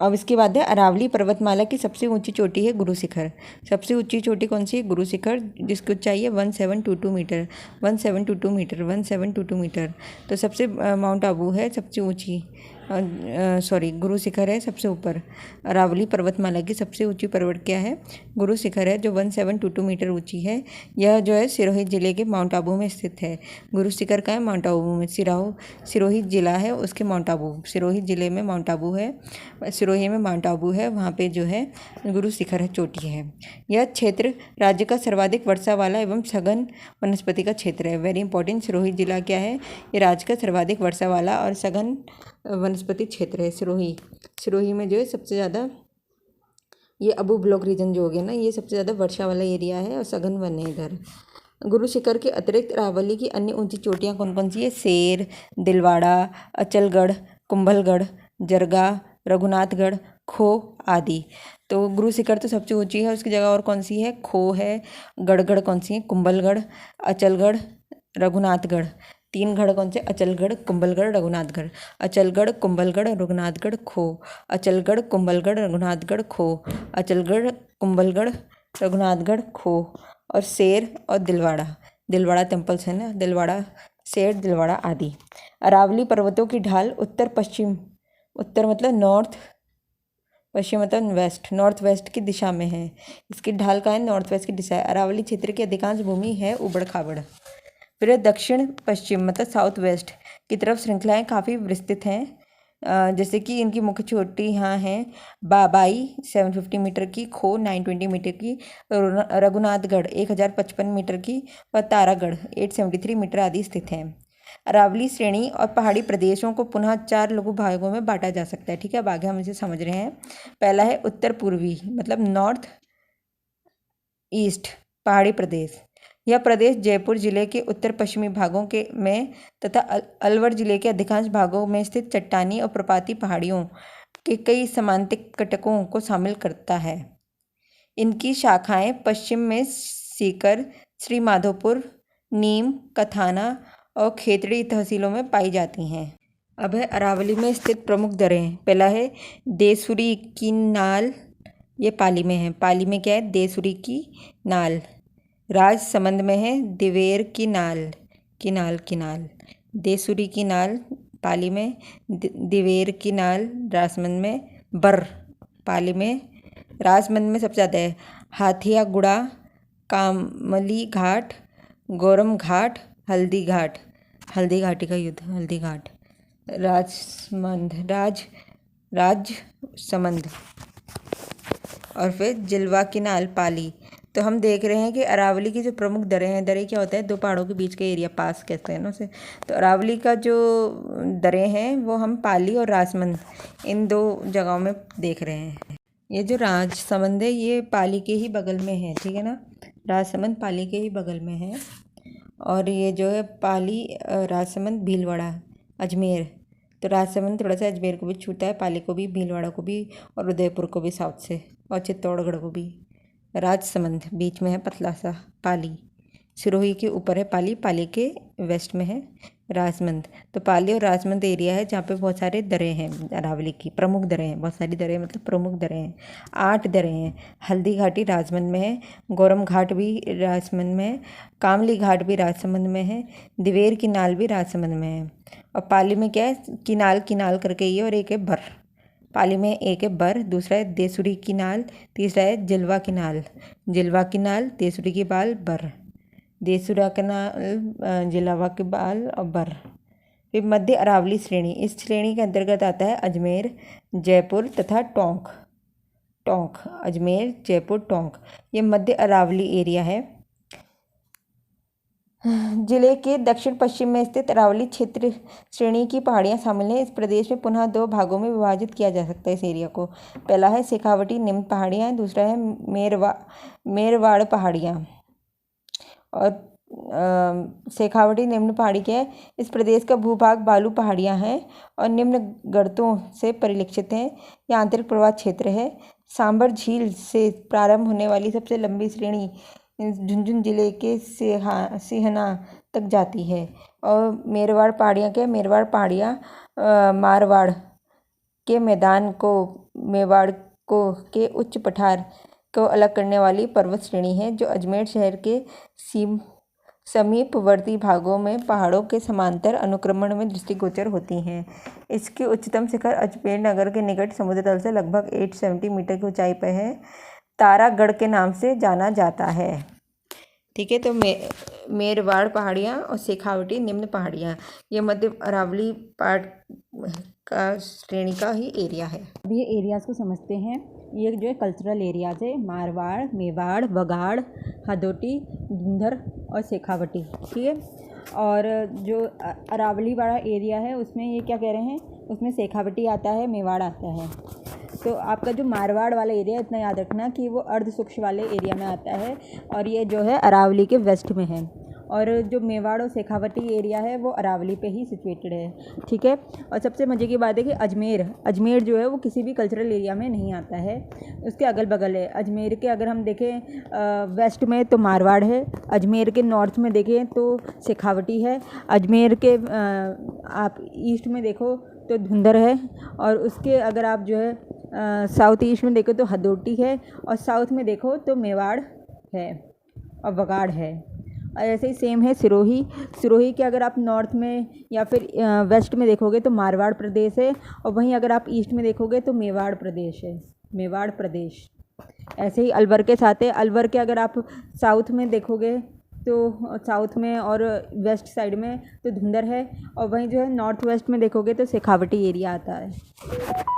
Speaker 1: अब इसके बाद है अरावली पर्वतमाला की सबसे ऊंची चोटी है गुरु शिखर। सबसे ऊंची चोटी कौन सी है, गुरु शिखर, जिसकी ऊंचाई है 1722 मीटर, 1722 मीटर, 1722 मीटर। तो सबसे माउंट आबू है सबसे ऊंची, गुरु शिखर है सबसे ऊपर। अरावली पर्वतमाला की सबसे ऊंची पर्वत क्या है, गुरु शिखर है, जो 1722 मीटर ऊंची है। यह जो है सिरोही जिले के माउंट आबू में स्थित है। गुरु शिखर का है माउंट आबू में, सिरोही जिला है उसके माउंट आबू, सिरोही जिले में माउंट आबू है, सिरोही में माउंट आबू है, वहाँ पे जो है गुरु शिखर है, चोटी है। यह क्षेत्र राज्य का सर्वाधिक वर्षा वाला एवं सघन वनस्पति का क्षेत्र है। वेरी इंपॉर्टेंट, सिरोही जिला क्या है, ये राज्य का सर्वाधिक वर्षा वाला और सघन वनस्पति क्षेत्र है सिरोही। सिरोही में जो है सबसे ज़्यादा ये अबू ब्लॉक रीजन जो हो गया ना, ये सबसे ज़्यादा वर्षा वाला एरिया है और सघन वन है इधर। गुरु शिखर के अतिरिक्त अरावली की अन्य ऊंची चोटियाँ कौन कौन सी है, शेर, दिलवाड़ा, अचलगढ़, कुंभलगढ़, जरगा, रघुनाथगढ़, खो आदि। तो गुरु शिखर तो सबसे ऊंची है, उसकी जगह और कौन सी है, खो है, गढ़गढ़ कौन सी है, कुंभलगढ़, अचलगढ़, रघुनाथगढ़। 3 गढ़ कौन से, अचलगढ़, कुंभलगढ़, रघुनाथगढ़। अचलगढ़, कुंभलगढ़, रघुनाथगढ़, खो। अचलगढ़, कुंभलगढ़, रघुनाथगढ़, खो। अचलगढ़, कुंभलगढ़, रघुनाथगढ़, खो। और शेर और दिलवाड़ा, दिलवाड़ा टेम्पल्स है ना, दिलवाड़ा, शेर, दिलवाड़ा आदि। अरावली पर्वतों की ढाल उत्तर पश्चिम, उत्तर मतलब नॉर्थ, पश्चिम मतलब वेस्ट, नॉर्थ वेस्ट की दिशा में है। इसकी ढाल का है नॉर्थ वेस्ट की दिशा है। अरावली क्षेत्र की अधिकांश भूमि है उबड़ खाबड़। फिर दक्षिण पश्चिम मतलब साउथ वेस्ट की तरफ श्रृंखलाएं काफ़ी विस्तृत हैं, जैसे कि इनकी मुख्य चोटी यहाँ हैं बाबाई 750 मीटर की, खो 920 मीटर की, रघुनाथगढ़ 1055 मीटर की और तारागढ़ 873 मीटर आदि स्थित हैं। अरावली श्रेणी और पहाड़ी प्रदेशों को पुनः 4 लघु भागों में बांटा जा सकता है, ठीक है। अब आगे हम इसे समझ रहे हैं। पहला है उत्तर पूर्वी मतलब नॉर्थ ईस्ट पहाड़ी प्रदेश। यह प्रदेश जयपुर जिले के उत्तर पश्चिमी भागों के में तथा अलवर जिले के अधिकांश भागों में स्थित चट्टानी और प्रपाती पहाड़ियों के कई समांतिक कटकों को शामिल करता है। इनकी शाखाएं पश्चिम में सीकर, श्री माधोपुर, नीम, कथाना और खेतड़ी तहसीलों में पाई जाती हैं। अब है अरावली में स्थित प्रमुख दरें। पहला है देसुरी की नाल, ये पाली में है। पाली में क्या है, देसुरी की नाल। राजसमंद में है दिवेर की नाल, किनाल। देसुरी की नाल पाली में, दिवेर की नाल राजसमंद में, बर पाली में, राजसमंद में सबसे ज़्यादा है हाथिया गुड़ा, कामली घाट, गौरम घाट, हल्दी घाट, हल्दी घाटी का युद्ध, हल्दी घाट। राजसमंद, राजसमंद और फिर जिलवा किनाल पाली। तो हम देख रहे हैं कि अरावली की जो प्रमुख दरें हैं, दरें क्या होता है, दो पहाड़ों के बीच का एरिया, पास कहते हैं ना उसे। तो अरावली का जो दरें हैं वो हम पाली और राजसमंद इन दो जगहों में देख रहे हैं। ये जो राजसमंद है ये पाली के ही बगल में है, ठीक है ना, राजसमंद पाली के ही बगल में है। और ये जो है पाली राजसमंद भीलवाड़ा अजमेर, तो राजसमंद थोड़ा सा अजमेर को भी छूता है, पाली को भी, भीलवाड़ा को भी और उदयपुर को भी साउथ से, और चित्तौड़गढ़ को भी। राजसमंद बीच में है पतला सा पाली, सिरोही के ऊपर है पाली, पाली के वेस्ट में है राजसमंद। तो पाली और राजसमंद एरिया है जहाँ पे बहुत सारे दरें हैं, अरावली की प्रमुख दरें हैं, बहुत सारी दरें मतलब प्रमुख दरें हैं, 8 दरें हैं। हल्दी घाटी राजसमंद में है, गौरम घाट भी राजसमंद में है, कामली घाट भी राजसमंद में है, दिवेर किनाल भी राजसमंद में है। और पाली में क्या है, किनाल किनाल करके ही है, और एक है बर। पाली में एक है बर, दूसरा है देसुरी किनाल, तीसरा है जिलवा किनाल, जिलवा किनाल, देसुरी की बाल, बर, देसुरा किनाल, जिलवा के बाल और बर। फिर मध्य अरावली श्रेणी, इस श्रेणी के अंतर्गत आता है अजमेर, जयपुर तथा टोंक। टोंक, अजमेर, जयपुर, टोंक, ये मध्य अरावली एरिया है। जिले के दक्षिण पश्चिम में स्थित अरावली क्षेत्र श्रेणी की पहाड़ियाँ शामिल हैं। इस प्रदेश में पुनः 2 भागों में विभाजित किया जा सकता है इस एरिया को। पहला है शेखावटी निम्न पहाड़ियाँ, दूसरा है मेरवाड़ पहाड़ियाँ। और शेखावटी निम्न पहाड़ी क्या है, इस प्रदेश का भूभाग बालू पहाड़ियाँ हैं और निम्न गर्तों से परिलक्षित हैं। यह आंतरिक प्रवाह क्षेत्र है। सांबर झील से प्रारंभ होने वाली सबसे लंबी श्रेणी झुंझुनू जिले के सिहना तक जाती है। और मेरवाड़ पहाड़ियाँ क्या है, मेरवाड़ पहाड़ियाँ मारवाड़ के मैदान को, मेवाड़ को के उच्च पठार को अलग करने वाली पर्वत श्रेणी है, जो अजमेर शहर के समीपवर्ती भागों में पहाड़ों के समांतर अनुक्रमण में दृष्टिगोचर होती हैं। इसके उच्चतम शिखर अजमेर नगर के निकट समुद्र तल से लगभग 870 मीटर की ऊंचाई पर है। तारागढ़ के नाम से जाना जाता है। ठीक है, तो मेरवाड़ पहाड़ियाँ और शेखावटी निम्न पहाड़ियाँ, ये मध्य अरावली पार्ट का श्रेणी का ही एरिया है। अब ये एरियाज़ को समझते हैं। ये जो है कल्चरल एरियाज़ है, मारवाड़, मेवाड़, बगाड़, हदोटी, धुंधर और शेखावटी, ठीक है। और जो अरावली वाला एरिया है उसमें ये क्या कह रहे हैं, उसमें शेखावटी आता है, मेवाड़ आता है। तो आपका जो मारवाड़ वाला एरिया, इतना याद रखना कि वो अर्ध शुष्क वाले एरिया में आता है और ये जो है अरावली के वेस्ट में है। और जो मेवाड़ और शेखावटी एरिया है वो अरावली पे ही सिचुएटेड है, ठीक है। और सबसे मज़े की बात है कि अजमेर जो है वो किसी भी कल्चरल एरिया में नहीं आता है, उसके अगल बगल है। अजमेर के अगर हम देखें वेस्ट में तो मारवाड़ है, अजमेर के नॉर्थ में देखें तो शेखावटी है, अजमेर के आप ईस्ट में देखो तो धुंधर है, और उसके अगर आप जो है साउथ ईस्ट में देखो तो हदोटी है, और साउथ में देखो तो मेवाड़ है और बगाड़ है। ऐसे ही सेम है सिरोही के अगर आप नॉर्थ में या फिर वेस्ट में देखोगे तो मारवाड़ प्रदेश है, और वहीं अगर आप ईस्ट में देखोगे तो मेवाड़ प्रदेश है, मेवाड़ प्रदेश। ऐसे ही अलवर के साथ है, अलवर के अगर आप साउथ में देखोगे तो साउथ में और वेस्ट साइड में तो धुंधर है, और वहीं जो है नॉर्थ वेस्ट में देखोगे तो शेखावटी एरिया आता है।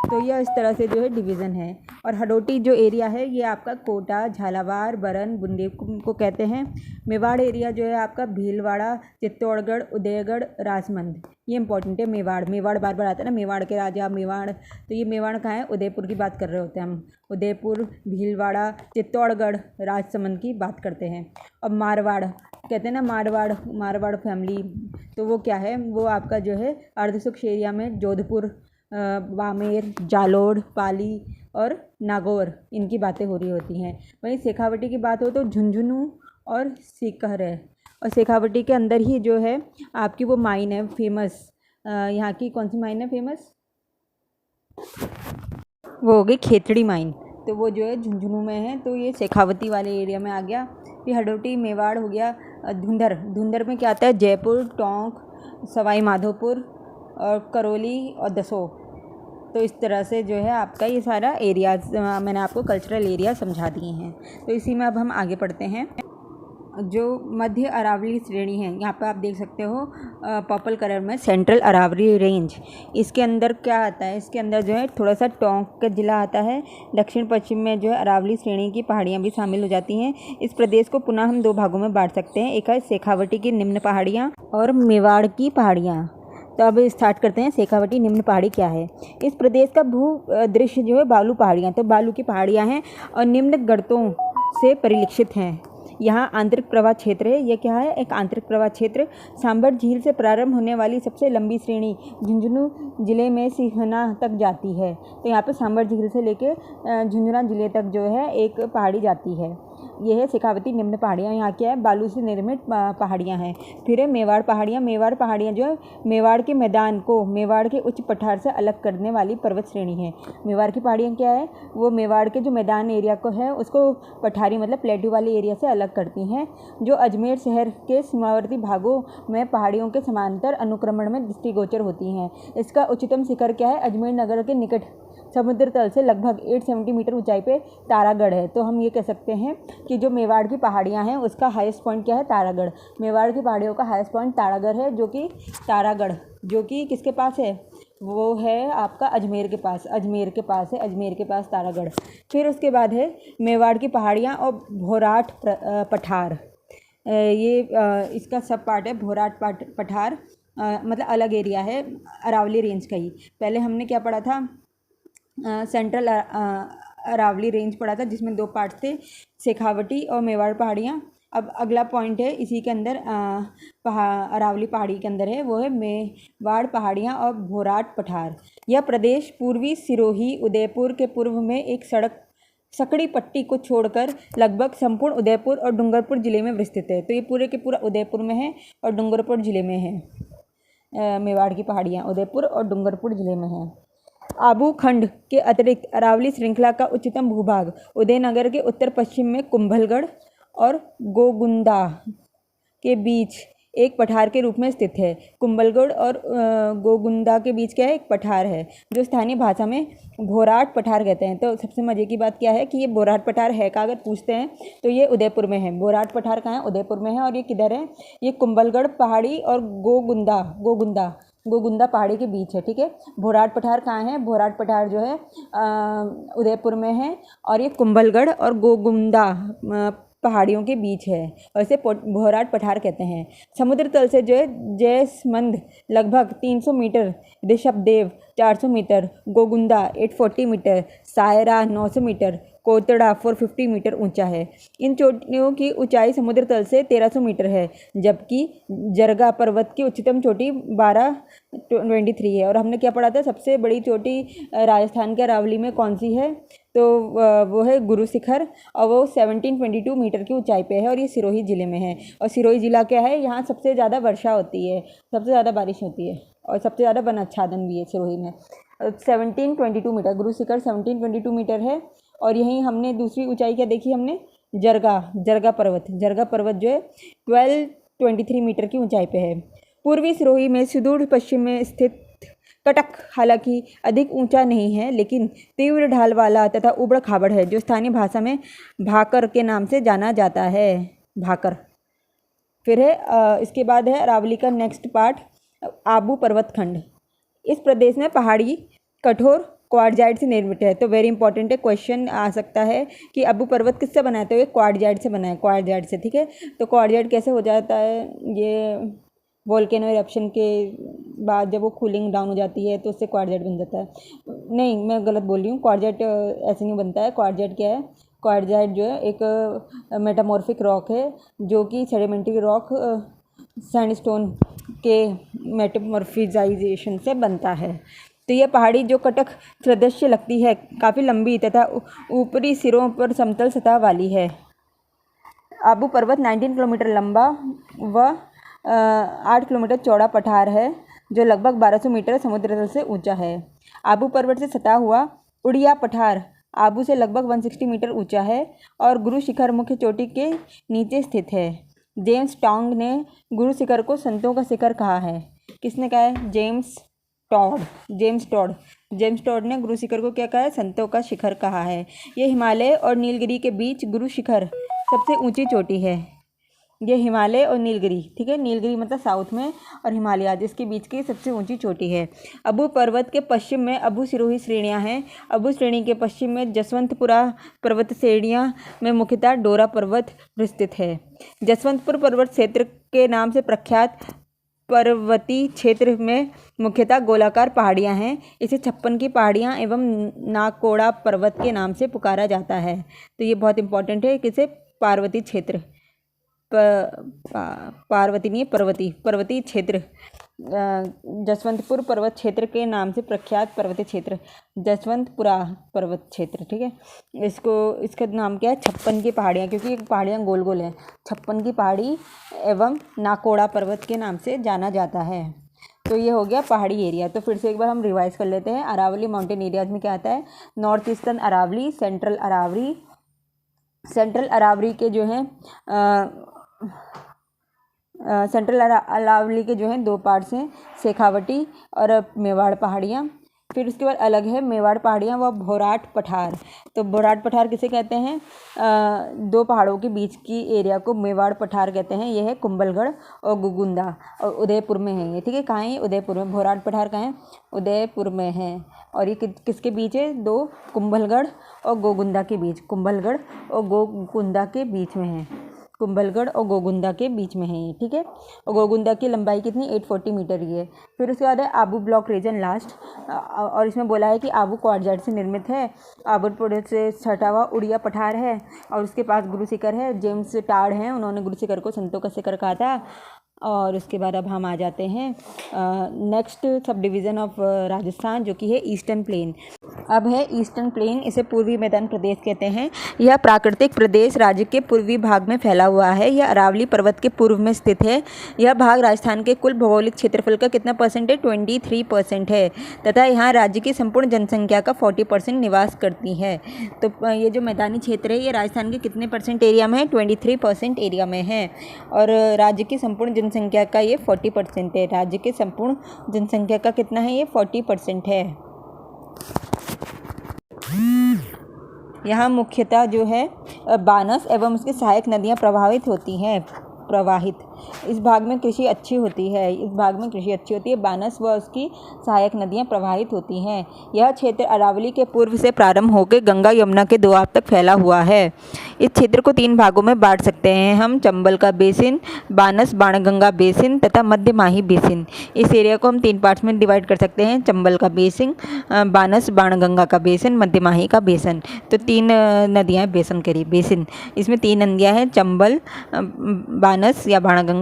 Speaker 1: तो यह इस तरह से जो है डिवीज़न है। और हदोटी जो एरिया है ये आपका कोटा, झालावाड़, बरन, बुंदेल को कहते हैं। मेवाड़ एरिया जो है आपका भीलवाड़ा, चित्तौड़गढ़, उदयगढ़, राजसमंद, ये इंपॉर्टेंट है। मेवाड़ बार बार आता है ना, मेवाड़ के राजा मेवाड़, तो ये मेवाड़ कहाँ है, उदयपुर की बात कर रहे होते हैं हम। उदयपुर, भीलवाड़ा, चित्तौड़गढ़, राजसमंद की बात करते हैं। और मारवाड़ कहते हैं ना, मारवाड़ फैमिली, तो वो क्या है, वो आपका जो है अर्धशुष्क एरिया में जोधपुर, बामेर, जालोर, पाली और नागौर, इनकी बातें हो रही होती हैं। वहीं शेखावटी की बात हो तो झुंझुनू और सीकर है। और शेखावटी के अंदर ही जो है आपकी वो माइन है फेमस, यहाँ की कौन सी माइन है फेमस, वो हो गई खेतड़ी माइन, तो वो जो है झुंझुनू में है। तो ये शेखावती वाले एरिया में आ गया। फिर हदोटी मेवाड़ हो गया। धुंधर में क्या आता है, जयपुर, टोंक, सवाई माधोपुर और करौली और दसों। तो इस तरह से जो है आपका ये सारा एरियाज मैंने आपको कल्चरल एरिया समझा दिए हैं। तो इसी में अब हम आगे पढ़ते हैं। जो मध्य अरावली श्रेणी है, यहाँ पे आप देख सकते हो पर्पल कलर में सेंट्रल अरावली रेंज, इसके अंदर क्या आता है, इसके अंदर जो है थोड़ा सा टोंक का जिला आता है। दक्षिण पश्चिम में जो है अरावली श्रेणी की पहाड़ियाँ भी शामिल हो जाती हैं। इस प्रदेश को पुनः हम 2 भागों में बांट सकते हैं, एक है शेखावटी की निम्न पहाड़ियाँ और मेवाड़ की पहाड़ियाँ। तो अब स्टार्ट करते हैं, शेखावटी निम्न पहाड़ी क्या है। इस प्रदेश का भू दृश्य जो है बालू पहाड़ियाँ, तो बालू की पहाड़ियाँ हैं और निम्न गर्तों से परिलक्षित हैं। यहाँ आंतरिक प्रवाह क्षेत्र है। ये क्या है, एक आंतरिक प्रवाह क्षेत्र। सांबर झील से प्रारंभ होने वाली सबसे लंबी श्रेणी झुंझुनू जिले में सिहना तक जाती है। तो यहाँ पे सांबर झील से लेके झुंझुनू जिले तक जो है एक पहाड़ी जाती है। ये है शेखावती निम्न पहाड़ियाँ। यहाँ क्या है, बालू से निर्मित पहाड़ियाँ हैं। फिर है मेवाड़ पहाड़ियाँ। मेवाड़ पहाड़ियाँ जो है मेवाड़ के मैदान को मेवाड़ के उच्च पठार से अलग करने वाली पर्वत श्रेणी है। मेवाड़ की पहाड़ियाँ क्या है, वो मेवाड़ के जो मैदान एरिया को है उसको पठारी मतलब प्लेट्यू वाले एरिया से अलग करती हैं, जो अजमेर शहर के सीमावर्ती भागों में पहाड़ियों के समांतर अनुक्रमण में दृष्टिगोचर होती हैं। इसका उच्चतम शिखर क्या है, अजमेर नगर के निकट समुद्र तल से लगभग 870 मीटर ऊंचाई पे तारागढ़ है। तो हम ये कह सकते हैं कि जो मेवाड़ की पहाड़ियाँ हैं उसका हाईएस्ट पॉइंट क्या है, तारागढ़। मेवाड़ की पहाड़ियों का हाईएस्ट पॉइंट तारागढ़ है, जो कि किसके पास है, वो है आपका अजमेर के पास है, अजमेर के पास तारागढ़। फिर उसके बाद है मेवाड़ की पहाड़ियाँ और भोराट पठार। ये इसका सब पार्ट है, भोराट पठार मतलब अलग एरिया है अरावली रेंज का ही। पहले हमने क्या पढ़ा था, सेंट्रल अरावली रेंज पढ़ा था जिसमें 2 पार्ट थे, शेखावटी और मेवाड़ पहाड़ियाँ। अब अगला पॉइंट है इसी के अंदर अरावली पहाड़ी के अंदर है, वो है मेवाड़ पहाड़ियाँ और भोराट पठार। यह प्रदेश पूर्वी सिरोही उदयपुर के पूर्व में एक सकड़ी पट्टी को छोड़कर लगभग संपूर्ण उदयपुर और डूंगरपुर जिले में विस्तृत है। तो ये पूरे के पूरा उदयपुर में है और डूंगरपुर जिले में है। मेवाड़ की पहाड़ियाँ उदयपुर और डूंगरपुर जिले में है। आबू खंड के अतिरिक्त अरावली श्रृंखला का उच्चतम भूभाग उदयनगर के उत्तर पश्चिम में कुंभलगढ़ और गोगुंदा के बीच एक पठार के रूप में स्थित है। कुंभलगढ़ और गोगुंदा के बीच क्या है, एक पठार है जो स्थानीय भाषा में भोराट पठार कहते हैं। तो सबसे मज़े की बात क्या है कि ये भोराट पठार है का अगर पूछते हैं तो ये उदयपुर में है। भोराट पठार कहाँ है, उदयपुर में है। और ये किधर है, ये कुंभलगढ़ पहाड़ी और गोगुंदा पहाड़ी के बीच है, ठीक है। भोराट पठार कहाँ है, भोराट पठार जो है उदयपुर में है और ये कुंभलगढ़ और गोगुंदा पहाड़ियों के बीच है और इसे भोराट पठार कहते हैं। समुद्र तल से जो है जयसमंद लगभग 300 metre, Rishabhdev 400 metre, Gogunda 840 metre, Sayra 900 metre, Kotra 450 metre ऊंचा है। इन चोटियों की ऊंचाई समुद्र तल से 1300 मीटर है, जबकि जरगा पर्वत की उच्चतम चोटी 1223 है। और हमने क्या पढ़ा था, सबसे बड़ी चोटी राजस्थान के अरावली में कौन सी है, तो वो है गुरु शिखर और वो 1722 मीटर की ऊंचाई पे है और ये सिरोही ज़िले में है। और सिरोही ज़िला क्या है, यहाँ सबसे ज़्यादा वर्षा होती है, सबसे ज़्यादा बारिश होती है और सबसे ज़्यादा वन आच्छादन भी है सिरोही में। 1722 मीटर गुरु शिखर 1722 मीटर है। और यहीं हमने दूसरी ऊंचाई क्या देखी, हमने जरगा पर्वत जो है 1223 मीटर की ऊंचाई पे है। पूर्वी सिरोही में सुदूर पश्चिम में स्थित कटक हालांकि अधिक ऊंचा नहीं है, लेकिन तीव्र ढाल वाला तथा उबड़ खाबड़ है, जो स्थानीय भाषा में भाकर के नाम से जाना जाता है, भाकर। फिर है इसके बाद है अरावली का नेक्स्ट पार्ट, आबू पर्वत खंड। इस प्रदेश में पहाड़ी कठोर क्वार्टजाइट से निर्मित है। तो वेरी इंपॉर्टेंट है, क्वेश्चन आ सकता है कि आबू पर्वत किससे बना है, तो ये क्वार्टजाइट से बना है, क्वार्टजाइट से, ठीक है। तो क्वार्टजाइट कैसे हो जाता है, ये वोल्केनो इरप्शन के बाद जब वो कूलिंग डाउन हो जाती है तो उससे क्वार्टजाइट बन जाता है। नहीं, मैं गलत बोल रही हूँ, क्वार्टजाइट ऐसे नहीं बनता है। क्वार्टजाइट क्या है, क्वार्टजाइट जो है एक मेटामॉर्फिक रॉक है जो कि सेडिमेंट्री रॉक सैंडस्टोन के मेटामॉर्फिजाइजेशन से बनता है। तो यह पहाड़ी जो कटक सदृश्य लगती है, काफ़ी लंबी तथा ऊपरी सिरों पर समतल सतह वाली है। आबू पर्वत 19 किलोमीटर लंबा व 8 किलोमीटर चौड़ा पठार है जो लगभग 1200 मीटर समुद्र तल से ऊंचा है। आबू पर्वत से सटा हुआ उड़िया पठार आबू से लगभग 160 मीटर ऊंचा है और गुरु शिखर मुख्य चोटी के नीचे स्थित है। जेम्स टॉन्ग ने गुरु शिखर को संतों का शिखर कहा है। किसने कहा है, जेम्स टॉड ने गुरु शिखर को क्या कहा है, संतों का शिखर कहा है। ये हिमालय और नीलगिरी के बीच गुरु शिखर सबसे ऊंची चोटी है। ये हिमालय और नीलगिरी, ठीक है, नीलगिरी मतलब साउथ में और हिमालय जिसके बीच की सबसे ऊंची चोटी है। अबू पर्वत के पश्चिम में अबू सिरोही श्रेणियां हैं। अबू श्रेणी के पश्चिम में जसवंतपुरा पर्वत श्रेणियां में मुख्यतः डोरा पर्वत स्थित है। जसवंतपुर पर्वत क्षेत्र के नाम से प्रख्यात पर्वतीय क्षेत्र में मुख्यतः गोलाकार पहाड़ियां हैं। इसे 56 की पहाड़ियां एवं नाकोड़ा पर्वत के नाम से पुकारा जाता है। तो ये बहुत इंपॉर्टेंट है, किसे पार्वती क्षेत्र पार्वती नहीं, पर्वतीय क्षेत्र, जसवंतपुर पर्वत क्षेत्र के नाम से प्रख्यात पर्वतीय क्षेत्र जसवंतपुरा पर्वत क्षेत्र, ठीक है। इसका नाम क्या है? 56 की पहाड़ियाँ, क्योंकि पहाड़ियाँ गोल गोल हैं। 56 की पहाड़ी एवं नाकोड़ा पर्वत के नाम से जाना जाता है। तो ये हो गया पहाड़ी एरिया। तो फिर से एक बार हम रिवाइज कर लेते हैं। अरावली माउंटेन एरियाज में क्या आता है? North eastern Aravalli, central Aravalli के जो हैं सेंट्रल अरावली के जो हैं 2 पार्ट्स हैं, शेखावटी और मेवाड़ पहाड़ियाँ। फिर उसके बाद अलग है मेवाड़ पहाड़ियाँ व भोराट पठार। तो भोराट पठार किसे कहते हैं? 2 पहाड़ों के बीच की एरिया को मेवाड़ पठार कहते हैं। यह है कुंभलगढ़ और गोगुंदा और उदयपुर में है ये, ठीक है। कहाँ है? उदयपुर में। भोराट पठार कहाँ है? उदयपुर में है। और ये किसके बीच है? 2 कुंभलगढ़ और गोगुंदा के बीच, कुंभलगढ़ और गोगुंदा के बीच में है। कुंभलगढ़ और गोगुंदा के बीच में है ये, ठीक है। और गोगुंदा की लंबाई कितनी? 840 मीटर ही है। फिर उसके बाद है आबू ब्लॉक रीजन लास्ट, और इसमें बोला है कि आबू क्वार्टजाइट से निर्मित है। आबू से 6वां उड़िया पठार है और उसके पास गुरु शिखर है। जेम्स टार्ड हैं, उन्होंने गुरु शिखर को संतों का शिखर कहा था। और उसके बाद अब हम आ जाते हैं next sub division of Rajasthan, जो कि है ईस्टर्न प्लेन। अब है ईस्टर्न प्लेन, इसे पूर्वी मैदान प्रदेश कहते हैं। यह प्राकृतिक प्रदेश राज्य के पूर्वी भाग में फैला हुआ है। यह अरावली पर्वत के पूर्व में स्थित है। यह भाग राजस्थान के कुल भौगोलिक क्षेत्रफल का कितना परसेंट है? 23% है, तथा यहाँ राज्य की संपूर्ण जनसंख्या का 40% निवास करती है। तो ये जो मैदानी क्षेत्र है ये राजस्थान के कितने परसेंट एरिया में है? 23% एरिया में है। और राज्य की संपूर्ण जनसंख्या का ये 40% है। राज्य के संपूर्ण जनसंख्या का कितना है? ये 40% है। यहाँ मुख्यतः जो है बानस एवं उसकी सहायक नदियाँ प्रवाहित। इस भाग में कृषि अच्छी होती है। बानस व उसकी सहायक नदियाँ प्रवाहित होती हैं। यह क्षेत्र अरावली के पूर्व से प्रारंभ होकर गंगा यमुना के दोआब तक फैला हुआ है। इस क्षेत्र को 3 भागों में बांट सकते हैं हम, चंबल का बेसिन, बानस बाणगंगा बेसिन तथा मध्य माही बेसिन। इस एरिया को हम 3 पार्ट्स में डिवाइड कर सकते हैं, चंबल का बेसिन, बानस बाणगंगा का बेसिन, मध्य माही का बेसिन। तो 3 नदियाँ बेसिन। इसमें 3 नदियाँ हैं, चंबल, बानस या बाणगंगा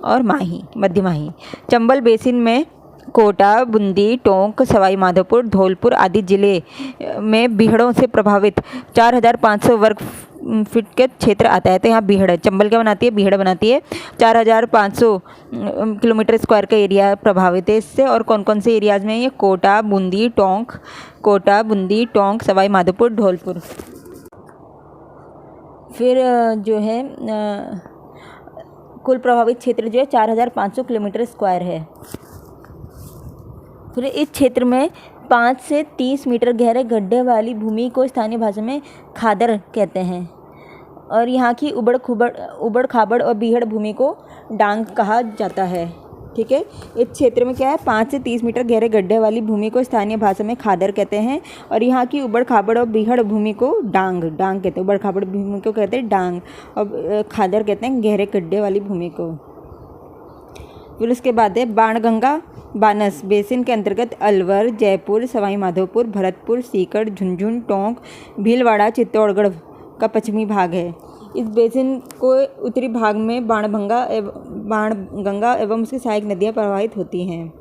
Speaker 1: और माही, मध्य माही। चंबल बेसिन में कोटा, बूंदी, टोंक, सवाई माधोपुर, धौलपुर आदि जिले में बीहड़ों से प्रभावित 4500 वर्ग फीट के क्षेत्र आता है। तो यहाँ बीहड़, चंबल क्या बनाती है? बीहड़ बनाती है। 4500 किलोमीटर स्क्वायर का एरिया प्रभावित है इससे। और कौन कौन से एरियाज में? ये कोटा, बूंदी, टोंक, सवाई माधोपुर, धौलपुर। फिर जो है कुल प्रभावित क्षेत्र जो है 4500 किलोमीटर स्क्वायर है। फिर इस क्षेत्र में 5 से 30 मीटर गहरे गड्ढे वाली भूमि को स्थानीय भाषा में खादर कहते हैं। और यहाँ की उबड़ खाबड़ और बीहड़ भूमि को डांग कहा जाता है, ठीक है। इस क्षेत्र में क्या है? 5 से 30 मीटर गहरे गड्ढे वाली भूमि को स्थानीय भाषा में खादर कहते हैं। और यहाँ की उबड़ खाबड़ और बीहड़ भूमि को डांग कहते हैं। उबड़ खाबड़ भूमि को कहते हैं डांग, और खादर कहते हैं गहरे गड्ढे वाली भूमि को। फिर उसके बाद है बाणगंगा बानस बेसिन के अंतर्गत अलवर, जयपुर, सवाई माधोपुर, भरतपुर, सीकर, झुंझुनू, टोंक, भीलवाड़ा, चित्तौड़गढ़ का पश्चिमी भाग है। इस बेसिन को उत्तरी भाग में बाणगंगा एवं उसकी सहायक नदियाँ प्रवाहित होती हैं।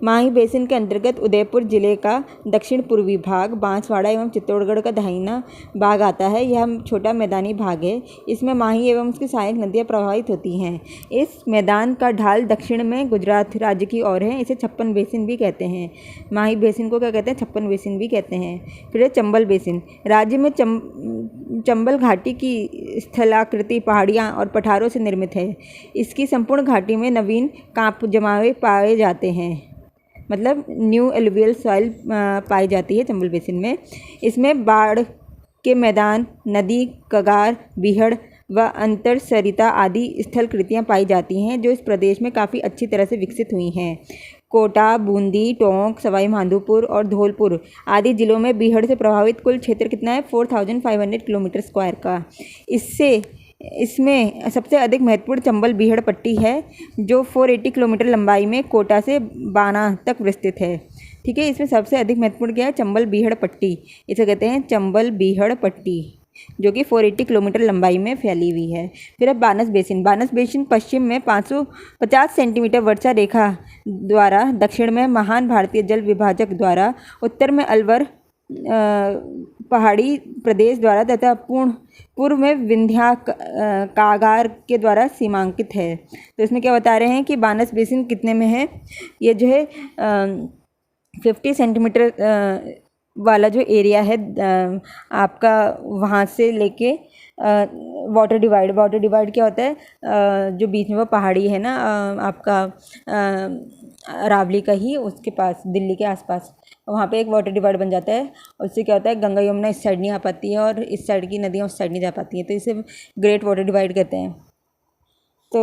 Speaker 1: माही बेसिन के अंतर्गत उदयपुर जिले का दक्षिण पूर्वी भाग, बांसवाड़ा एवं चित्तौड़गढ़ का दाहिना भाग आता है। यह छोटा मैदानी भाग है। इसमें माही एवं उसकी सहायक नदियाँ प्रवाहित होती हैं। इस मैदान का ढाल दक्षिण में गुजरात राज्य की ओर है। इसे 56 बेसिन भी कहते हैं। माही बेसिन को क्या कहते हैं? 56 बेसिन भी कहते हैं। फिर चंबल बेसिन राज्य में चंबल घाटी की स्थलाकृति पहाड़ियाँ और पठारों से निर्मित है। इसकी संपूर्ण घाटी में नवीन कांप जमावे पाए जाते हैं, मतलब न्यू एलुवियल सॉइल पाई जाती है चंबल बेसिन में। इसमें बाढ़ के मैदान, नदी, कगार, बीहड़, व अंतरसरिता आदि स्थलकृतियाँ पाई जाती हैं जो इस प्रदेश में काफ़ी अच्छी तरह से विकसित हुई हैं। कोटा, बूंदी, टोंक, सवाई माधोपुर और धौलपुर आदि जिलों में बीहड़ से प्रभावित कुल क्षेत्र कितना है 4500 किलोमीटर स्क्वायर का। इसमें सबसे अधिक महत्वपूर्ण चंबल बीहड़ पट्टी है जो 480 किलोमीटर लंबाई में कोटा से बाना तक विस्तृत है। ठीक है, इसमें सबसे अधिक महत्वपूर्ण क्या है, चंबल बीहड़ पट्टी, इसे कहते हैं चंबल बीहड़ पट्टी, जो कि 480 किलोमीटर लंबाई में फैली हुई है। फिर अब बानस बेसिन। बानस बेसिन पश्चिम में 550 सेंटीमीटर वर्षा रेखा द्वारा, दक्षिण में महान भारतीय जल विभाजक द्वारा, उत्तर में अलवर पहाड़ी प्रदेश द्वारा तथा पूर्व में विंध्या कागार के द्वारा सीमांकित है। तो इसमें क्या बता रहे हैं कि बानस बेसिन कितने में है, ये जो है 50 सेंटीमीटर वाला जो एरिया है आपका, वहाँ से लेके वाटर डिवाइड क्या होता है, जो बीच में वो पहाड़ी है ना आपका अरावली का ही उसके पास, दिल्ली के आसपास, वहाँ पे एक वाटर डिवाइड बन जाता है। और उससे क्या होता है, गंगा यमुना इस साइड नहीं आ पाती है और इस साइड की नदियाँ उस साइड नहीं जा पाती हैं, तो इसे ग्रेट वाटर डिवाइड कहते हैं। तो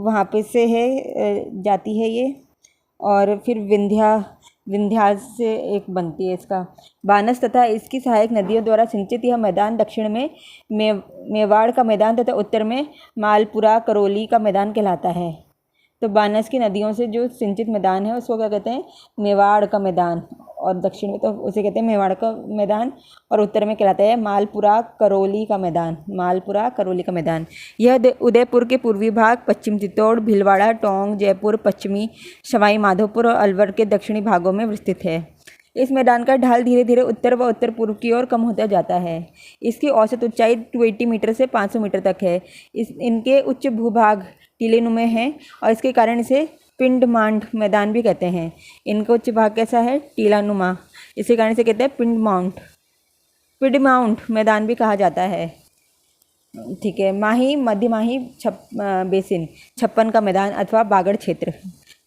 Speaker 1: वहाँ पे से है जाती है ये। और फिर विंध्यास से एक बनती है इसका। बानस तथा इसकी सहायक नदियों द्वारा सिंचित यह मैदान दक्षिण में मेवाड़ का मैदान तथा उत्तर में मालपुरा करौली का मैदान कहलाता है। तो बानस की नदियों से जो सिंचित मैदान है उसको क्या कहते हैं, मेवाड़ का मैदान, और दक्षिण में तो उसे कहते हैं मेवाड़ का मैदान, और उत्तर में कहलाता है मालपुरा करौली का मैदान, मालपुरा करौली का मैदान। यह उदयपुर के पूर्वी भाग, पश्चिम चित्तौड़, भीलवाड़ा, टोंक, जयपुर, पश्चिमी सवाई माधोपुर और अलवर के दक्षिणी भागों में विस्तृत है। इस मैदान का ढाल धीरे धीरे उत्तर व उत्तर पूर्व की ओर कम होता जाता है। इसकी औसत ऊंचाई 280 मीटर से 500 मीटर तक है। इनके उच्च भूभाग टीलेनुमा हैं और इसके कारण इसे पिंडमांड मैदान भी कहते हैं। इनका उच्च भाग कैसा है, टीलानुमा, इसी कारण से कहते हैं पिंडमाउंट मैदान भी कहा जाता है। ठीक है, माही मध्य माही बेसिन, छप्पन का मैदान अथवा बागड़ क्षेत्र,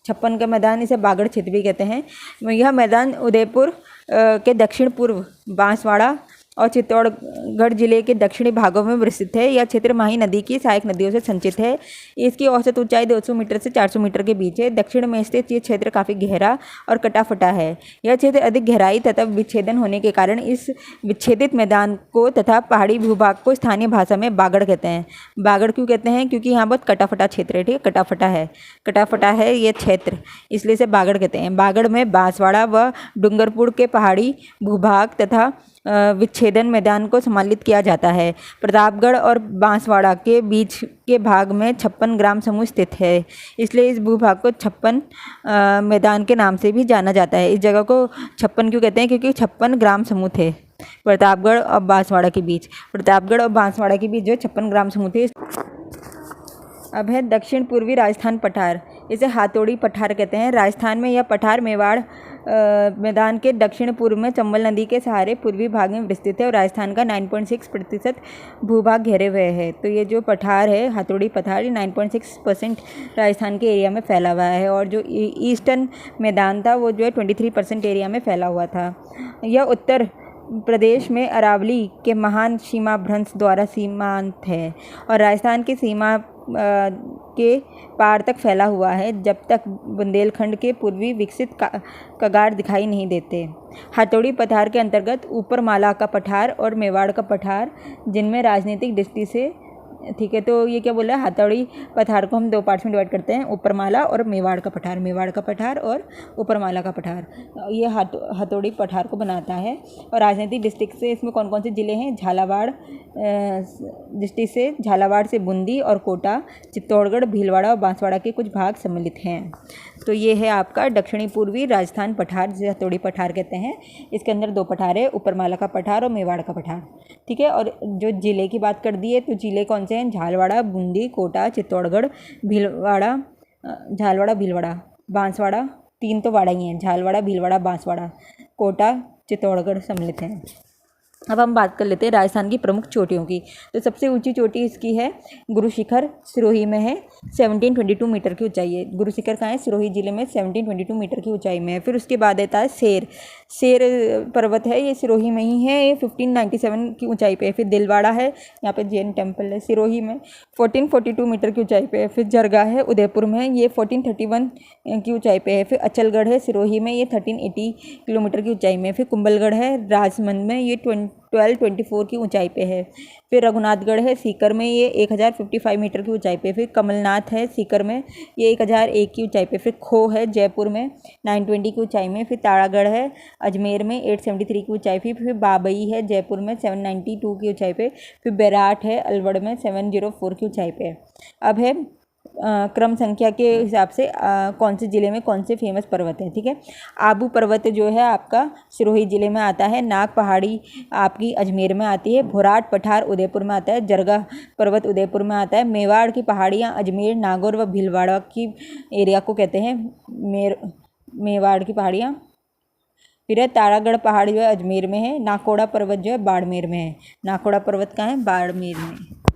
Speaker 1: छप्पन का मैदान, इसे बागड़ क्षेत्र भी कहते हैं। यह मैदान उदयपुर के दक्षिण पूर्व, बांसवाड़ा और चित्तौड़गढ़ जिले के दक्षिणी भागों में विस्तृत है। यह क्षेत्र माही नदी की सहायक नदियों से संचित है। इसकी औसत ऊंचाई 200 मीटर से 400 मीटर के बीच है। दक्षिण में स्थित ये क्षेत्र काफ़ी गहरा और कटा-फटा है। यह क्षेत्र अधिक गहराई तथा विच्छेदन होने के कारण इस विच्छेदित मैदान को तथा पहाड़ी भूभाग को स्थानीय भाषा में बागड़ कहते हैं। बागड़ क्यों कहते हैं, क्योंकि यहाँ बहुत कटा-फटा क्षेत्र है। ठीक है, कटा-फटा है ये क्षेत्र, इसलिए इसे बागड़ कहते हैं। बागड़ में बांसवाड़ा व डूंगरपुर के पहाड़ी भूभाग तथा विच्छेदन मैदान को सम्मिलित किया जाता है। प्रतापगढ़ और बांसवाड़ा के बीच के भाग में 56 ग्राम समूह स्थित है, इसलिए इस भूभाग को 56 मैदान के नाम से भी जाना जाता है। इस जगह को 56 क्यों कहते हैं, क्योंकि 56 ग्राम समूह थे प्रतापगढ़ और बांसवाड़ा के बीच। प्रतापगढ़ और बांसवाड़ा के बीच जो 56 ग्राम समूह थे। अब है दक्षिण पूर्वी राजस्थान पठार, इसे हाथोड़ी पठार कहते हैं। राजस्थान में यह पठार मेवाड़ मैदान के दक्षिण पूर्व में चंबल नदी के सहारे पूर्वी भाग में विस्तृत है और राजस्थान का 9.6% भूभाग घेरे हुए है। तो ये जो पठार है, हाथोड़ी पठार, 9.6% राजस्थान के एरिया में फैला हुआ है, और जो ईस्टर्न मैदान था वो जो है 23% एरिया में फैला हुआ था। यह उत्तर प्रदेश में अरावली के महान सीमाभ्रंश द्वारा सीमांत है और राजस्थान की सीमा के पार तक फैला हुआ है, जब तक बुंदेलखंड के पूर्वी विकसित कगार दिखाई नहीं देते। हाथोड़ी पठार के अंतर्गत ऊपरमाला का पठार और मेवाड़ का पठार, जिनमें राजनीतिक दृष्टि से, ठीक है, तो ये क्या बोला है, हाथोड़ी पठार को हम 2 पार्ट्स में डिवाइड करते हैं, ऊपरमाला और मेवाड़ का पठार, मेवाड़ का पठार और ऊपरमाला का पठार, ये हाथोड़ी पठार को बनाता है। और राजनीतिक डिस्ट्रिक्ट से इसमें कौन कौन से ज़िले हैं, झालावाड़ डिस्ट्रिक्ट से, झालावाड़ से बूंदी और कोटा, चित्तौड़गढ़, भीलवाड़ा और बांसवाड़ा के कुछ भाग सम्मिलित हैं। तो ये है आपका दक्षिणी पूर्वी राजस्थान पठार, जिसे हाथोड़ी पठार कहते हैं। इसके अंदर 2 पठार है, ऊपरमाला का पठार और मेवाड़ का पठार। ठीक है, और जो ज़िले की बात कर दी है, तो ज़िले कौन से हैं, झालवाड़ा, बूंदी, कोटा, चित्तौड़गढ़, भीलवाड़ा, बांसवाड़ा, 3 तो वाड़ा ही हैं, झालवाड़ा, भीलवाड़ा, बांसवाड़ा, कोटा, चित्तौड़गढ़ सम्मिलित हैं। अब हम बात कर लेते हैं राजस्थान की प्रमुख चोटियों की। तो सबसे ऊंची चोटी इसकी है गुरु शिखर, सिरोही में है, 1722 मीटर की ऊंचाई है। गुरु शिखर कहाँ है? सिरोही जिले में 1722 मीटर की ऊंचाई में है। फिर उसके बाद आता है शेर पर्वत है, ये सिरोही में ही है, ये 1597 की ऊंचाई पे है। फिर दिलवाड़ा है, यहाँ पे जैन टेम्पल है सिरोही में, 1442 मीटर की ऊंचाई पे है। फिर जरगा है उदयपुर में, ये 1431 की ऊंचाई पे है। फिर अचलगढ़ है सिरोही में, ये 1380 किलोमीटर की ऊंचाई में। फिर कुंभलगढ़ है राजमंद में, ये 1224 की ऊंचाई पे है। फिर रघुनाथगढ़ है सीकर में, ये 1055 मीटर की ऊंचाई पे। फिर कमलनाथ है सीकर में, ये 1001 की ऊंचाई पे। फिर खो है जयपुर में 920 की ऊंचाई में। फिर तारागढ़ है अजमेर में 873 की ऊंचाई पे। फिर बाबई है जयपुर में 792 की ऊंचाई पे। फिर बैराट है अलवड़ में 704 की ऊंचाई पे। अब है क्रम संख्या के हिसाब से कौन से ज़िले में कौन से फेमस पर्वत हैं, ठीक है। आबू पर्वत जो है आपका सिरोही ज़िले में आता है। नाग पहाड़ी आपकी अजमेर में आती है। भोराट पठार उदयपुर में आता है। जरगा पर्वत उदयपुर में आता है। मेवाड़ की पहाड़ियाँ अजमेर, नागौर व भीलवाड़ा की एरिया को कहते हैं मेवाड़ की पहाड़ियाँ। फिर है तारागढ़ पहाड़ जो है अजमेर में है। नाकोड़ा पर्वत जो है बाड़मेर में है। नाकोड़ा पर्वत कहाँ है? बाड़मेर में।